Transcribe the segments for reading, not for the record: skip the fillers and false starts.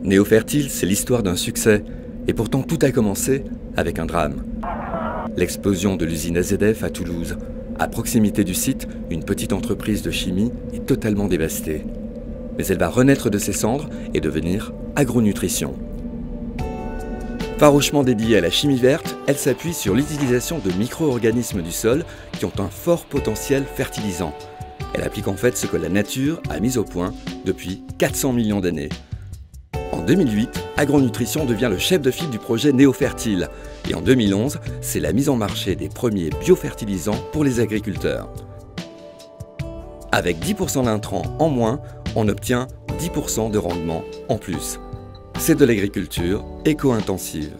Néofertile, c'est l'histoire d'un succès. Et pourtant, tout a commencé avec un drame. L'explosion de l'usine AZF à Toulouse. À proximité du site, une petite entreprise de chimie est totalement dévastée. Mais elle va renaître de ses cendres et devenir agronutrition. Farouchement dédiée à la chimie verte, elle s'appuie sur l'utilisation de micro-organismes du sol qui ont un fort potentiel fertilisant. Elle applique en fait ce que la nature a mis au point depuis 400 millions d'années. En 2008, Agronutrition devient le chef de file du projet Néofertile. Et en 2011, c'est la mise en marché des premiers biofertilisants pour les agriculteurs. Avec 10% d'intrants en moins, on obtient 10% de rendement en plus. C'est de l'agriculture éco-intensive.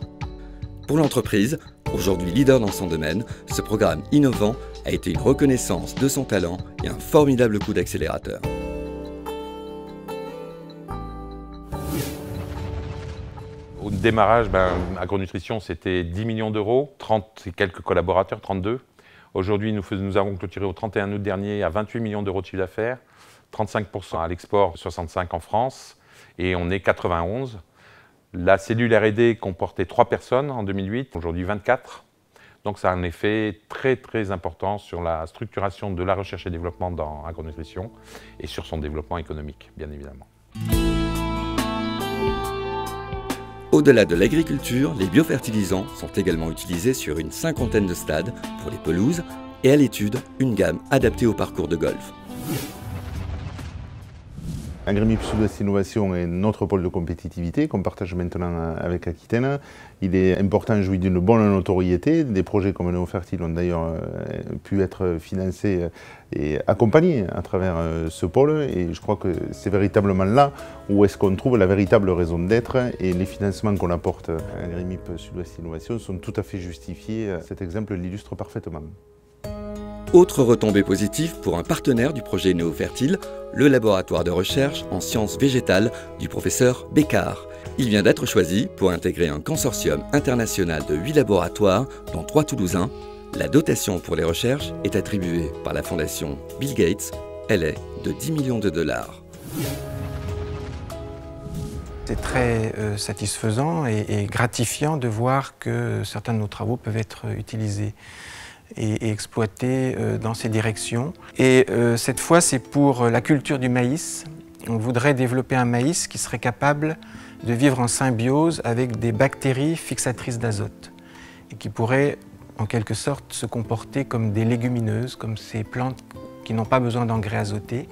Pour l'entreprise, aujourd'hui leader dans son domaine, ce programme innovant a été une reconnaissance de son talent et un formidable coup d'accélérateur. Au démarrage, Agronutrition, c'était 10 millions d'euros, 30 et quelques collaborateurs, 32. Aujourd'hui, nous avons clôturé au 31 août dernier à 28 millions d'euros de chiffre d'affaires, 35% à l'export, 65% en France, et on est 91. La cellule R&D comportait 3 personnes en 2008, aujourd'hui 24. Donc ça a un effet très très important sur la structuration de la recherche et développement dans Agronutrition et sur son développement économique, bien évidemment. Au-delà de l'agriculture, les biofertilisants sont également utilisés sur une cinquantaine de stades pour les pelouses et à l'étude, une gamme adaptée au parcours de golf. Agrimip Sud-Ouest Innovation est notre pôle de compétitivité qu'on partage maintenant avec Aquitaine. Il est important, jouit d'une bonne notoriété. Des projets comme Néofertile ont d'ailleurs pu être financés et accompagnés à travers ce pôle. Et je crois que c'est véritablement là où est-ce qu'on trouve la véritable raison d'être. Et les financements qu'on apporte à Agrimip Sud-Ouest Innovation sont tout à fait justifiés. Cet exemple l'illustre parfaitement. Autre retombée positive pour un partenaire du projet Néofertile, le laboratoire de recherche en sciences végétales du professeur Bécard. Il vient d'être choisi pour intégrer un consortium international de 8 laboratoires, dont 3 toulousains. La dotation pour les recherches est attribuée par la fondation Bill Gates. Elle est de 10 millions de dollars. C'est très satisfaisant et gratifiant de voir que certains de nos travaux peuvent être utilisés et exploité dans ces directions. Et cette fois, c'est pour la culture du maïs. On voudrait développer un maïs qui serait capable de vivre en symbiose avec des bactéries fixatrices d'azote et qui pourrait, en quelque sorte, se comporter comme des légumineuses, comme ces plantes qui n'ont pas besoin d'engrais azotés.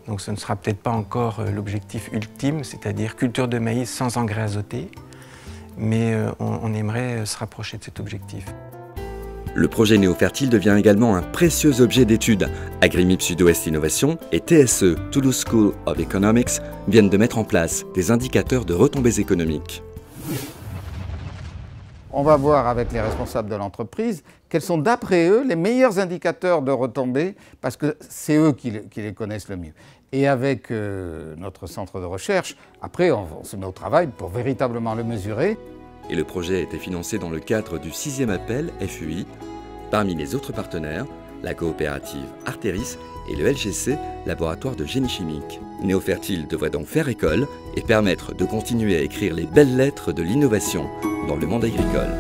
Donc ce ne sera peut-être pas encore l'objectif ultime, c'est-à-dire culture de maïs sans engrais azotés, mais on aimerait se rapprocher de cet objectif. Le projet Néofertile devient également un précieux objet d'étude. Agrimip Sud-Ouest Innovation et TSE, Toulouse School of Economics, viennent de mettre en place des indicateurs de retombées économiques. On va voir avec les responsables de l'entreprise quels sont d'après eux les meilleurs indicateurs de retombées, parce que c'est eux qui les connaissent le mieux. Et avec notre centre de recherche, après on se met au travail pour véritablement le mesurer. Et le projet a été financé dans le cadre du 6e appel FUI. Parmi les autres partenaires, la coopérative Arteris et le LGC, laboratoire de génie chimique. Néofertile devrait donc faire école et permettre de continuer à écrire les belles lettres de l'innovation dans le monde agricole.